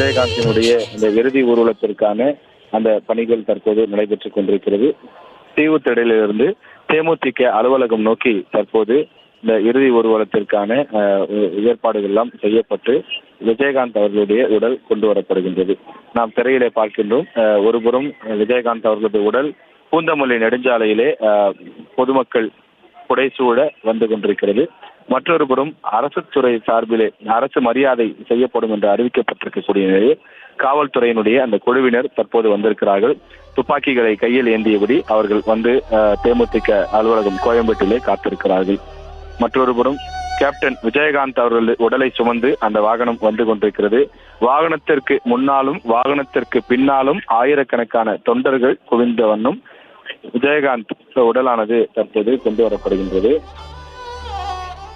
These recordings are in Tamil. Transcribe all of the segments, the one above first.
விஜயகாந்தினுடைய இந்த இறுதி ஊர்வலத்திற்கான அந்த பணிகள் தற்போது நடைபெற்றுக் கொண்டிருக்கிறது. தீவுத்திடலிலிருந்து தேமுதிக அலுவலகம் நோக்கி தற்போது இந்த இறுதி ஊர்வலத்திற்கான ஏற்பாடுகள் எல்லாம் செய்யப்பட்டு விஜயகாந்த் அவர்களுடைய உடல் கொண்டு வரப்படுகின்றது. நாம் திரையிலே பார்க்கின்றோம். ஒருபுறம் விஜயகாந்த் அவர்களுடைய உடல் பூந்தமல்லி நெடுஞ்சாலையிலே பொதுமக்கள் புடைசூழ வந்து கொண்டிருக்கிறது. மற்றொரு புறம் அரசு துறை சார்பிலே அரசு மரியாதை செய்யப்படும் என்று அறிவிக்கப்பட்டிருக்கக்கூடிய நிலையில் காவல்துறையினுடைய அந்த குழுவினர் தற்போது வந்திருக்கிறார்கள். துப்பாக்கிகளை கையில் ஏந்தியபடி அவர்கள் வந்து தேமுதிக அலுவலகம் கோயம்பேட்டிலே காத்திருக்கிறார்கள். மற்றொரு புறம் கேப்டன் விஜயகாந்த் அவர்கள் உடலை சுமந்து அந்த வாகனம் வந்து கொண்டிருக்கிறது. வாகனத்திற்கு முன்னாலும் வாகனத்திற்கு பின்னாலும் ஆயிரக்கணக்கான தொண்டர்கள் குவிந்த வண்ணம் விஜயகாந்த் உடலானது தற்போது கொண்டு வரப்படுகின்றது.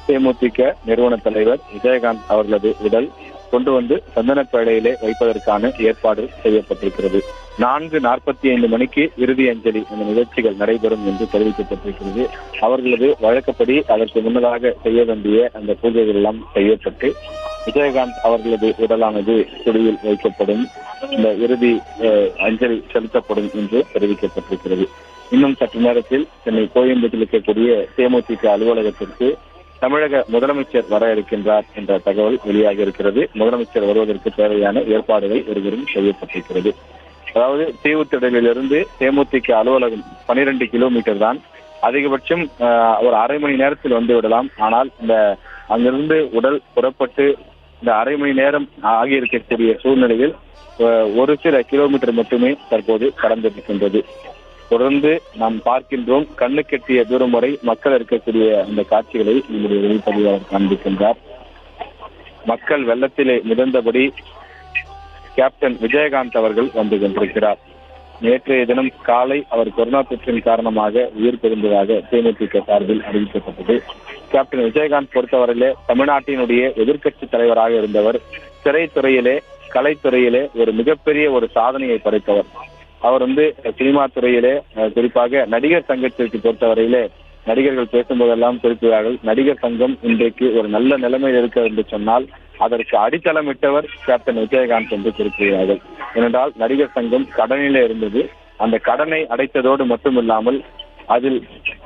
தேமுதிக நிறுவன தலைவர் விஜயகாந்த் அவர்களது உடல் கொண்டு வந்து சந்தனப்பேடையிலே வைப்பதற்கான ஏற்பாடு செய்யப்பட்டிருக்கிறது. 4:45 மணிக்கு இறுதி அஞ்சலி அந்த நிகழ்ச்சிகள் நடைபெறும் என்று தெரிவிக்கப்பட்டிருக்கிறது. அவர்களது வழக்கப்படி அதற்கு முன்னதாக செய்ய வேண்டிய அந்த பூஜைகள் எல்லாம் செய்யப்பட்டு விஜயகாந்த் அவர்களது உடலானது குடியில் வைக்கப்படும், இந்த இறுதி அஞ்சலி செலுத்தப்படும் என்று தெரிவிக்கப்பட்டிருக்கிறது. இன்னும் சற்று நேரத்தில் சென்னை கோயம்பேட்டில் இருக்கக்கூடிய தேமுதிக அலுவலகத்திற்கு தமிழக முதலமைச்சர் வர இருக்கின்றார் என்ற தகவல் வெளியாகி இருக்கிறது. முதலமைச்சர் வருவதற்கு தேவையான ஏற்பாடுகள் ஒருவரும் செய்யப்பட்டிருக்கிறது. அதாவது தீவுத்திடலிலிருந்து தேமுதிக அலுவலகம் 12 கிலோமீட்டர் தான். அதிகபட்சம் ஒரு அரை மணி நேரத்தில் வந்து விடலாம். ஆனால் இந்த அங்கிருந்து உடல் புறப்பட்டு இந்த அரை மணி நேரம் ஆகியிருக்கக்கூடிய சூழ்நிலையில் ஒரு சில கிலோமீட்டர் மட்டுமே தற்போது கடந்திருக்கின்றது. தொடர்ந்து நாம் பார்க்கின்றோம். கண்ணு கெட்டிய தூரம் வரை மக்கள் இருக்கக்கூடிய அந்த காட்சிகளை நம்முடைய ஒளிப்பதிவாளர் காண்பிக்கின்றார். மக்கள் வெள்ளத்திலே மிதந்தபடி கேப்டன் விஜயகாந்த் அவர்கள் வந்து கொண்டிருக்கிறார். நேற்றைய தினம் காலை அவர் கொரோனா தொற்றின் காரணமாக உயிர் பிரிந்ததாக தேமுதிக சார்பில் அறிவிக்கப்பட்டது. கேப்டன் விஜயகாந்த் பொறுத்தவரையிலே தமிழ்நாட்டினுடைய எதிர்க்கட்சி தலைவராக இருந்தவர். திரைத்துறையிலே கலைத்துறையிலே ஒரு மிகப்பெரிய ஒரு சாதனையை படைத்தவர். அவர் வந்து சினிமா துறையிலே குறிப்பாக நடிகர் சங்கத்திற்கு பொறுத்தவரையிலே நடிகர்கள் பேசும்போதெல்லாம் குறிப்பிடுவார்கள், நடிகர் சங்கம் இன்றைக்கு ஒரு நல்ல நிலைமையில் இருக்கிறது என்று சொன்னால் அதற்கு அடித்தளமிட்டவர் கேப்டன் விஜயகாந்த் என்று குறிப்பிடுகிறார்கள். ஏனென்றால் நடிகர் சங்கம் கடனிலே இருந்தது. அந்த கடனை அடைத்ததோடு மட்டுமில்லாமல் அதில்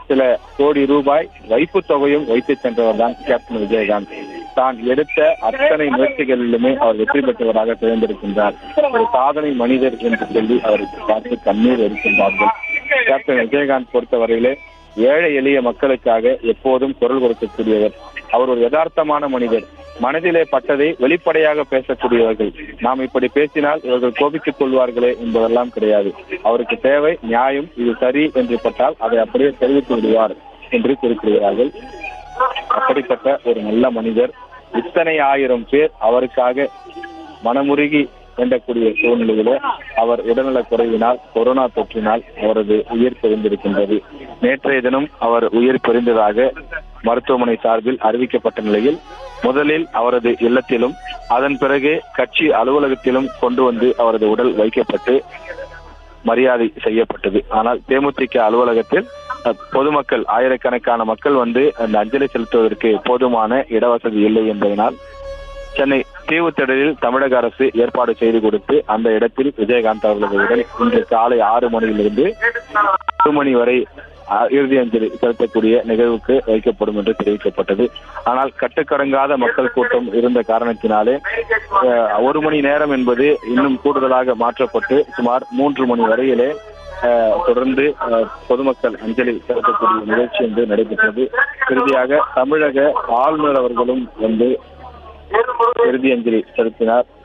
சில கோடி ரூபாய் வைப்பு தொகையும் வைத்து சென்றவர் தான் கேப்டன் விஜயகாந்த். தான் எடுத்த அத்தனை முயற்சிகளிலுமே அவர் வெற்றி பெற்றவராக தேர்ந்தெடுக்கின்றார். ஒரு சாதனை மனிதர் என்று சொல்லி அவருக்கு பார்த்து கண்ணீர் எடுக்கின்றார்கள். கேப்டன் விஜயகாந்த் பொறுத்தவரையிலே ஏழை எளிய மக்களுக்காக எப்போதும் குரல் கொடுக்கக்கூடியவர். அவர் ஒரு யதார்த்தமான மனிதர். மனதிலே பட்டதை வெளிப்படையாக பேசக்கூடியவர்கள். நாம் இப்படி பேசினால் இவர்கள் கோபித்துக் கொள்வார்களே என்பதெல்லாம் கிடையாது. அவருக்கு தேவை நியாயம், இது சரி என்று பட்டால் அதை அப்படியே தெரிவித்து விடுவார் என்று குறிப்பிடுகிறார்கள். அப்படிப்பட்ட ஒரு நல்ல மனிதர். இத்தனை ஆயிரம் பேர் அவருக்காக மனமுருகி வேண்டக்கூடிய சூழ்நிலையில அவர் உடல்நலக் குறைவினால் கொரோனா தொற்றினால் அவரது உயிர் பிரிந்திருக்கின்றது. நேற்றைய தினம் அவர் உயிர் பிரிந்ததாக மருத்துவமனை சார்பில் அறிவிக்கப்பட்ட நிலையில் முதலில் அவரது இல்லத்திலும் அதன் பிறகு கட்சி அலுவலகத்திலும் கொண்டு வந்து அவரது உடல் வைக்கப்பட்டு மரியாதை செய்யப்பட்டது. ஆனால் தேமுதிக அலுவலகத்தில் பொதுமக்கள் ஆயிரக்கணக்கான மக்கள் வந்து அந்த அஞ்சலி செலுத்துவதற்கு போதுமான இடவசதி இல்லை என்பதனால் சென்னை தீவுத்திடலில் தமிழக அரசு ஏற்பாடு செய்து கொடுத்து அந்த இடத்தில் விஜயகாந்த் அவர்களது உடல் இன்று காலை 6 மணியிலிருந்து 10 மணி வரை இறுதி அஞ்சலி செலுத்தக்கூடிய நிகழ்வுக்கு வைக்கப்படும் என்று தெரிவிக்கப்பட்டது. ஆனால் கட்டுக்கடங்காத மக்கள் கூட்டம் இருந்த காரணத்தினாலே 1 மணி நேரம் என்பது இன்னும் கூடுதலாக மாற்றப்பட்டு சுமார் 3 மணி வரையிலே தொடர்ந்து பொதுமக்கள் அஞ்சலி செலுத்தக்கூடிய நிகழ்ச்சி என்று நடைபெற்றது. இறுதியாக தமிழக ஆளுநர் அவர்களும் வந்து இறுதி அஞ்சலி செலுத்தினார்.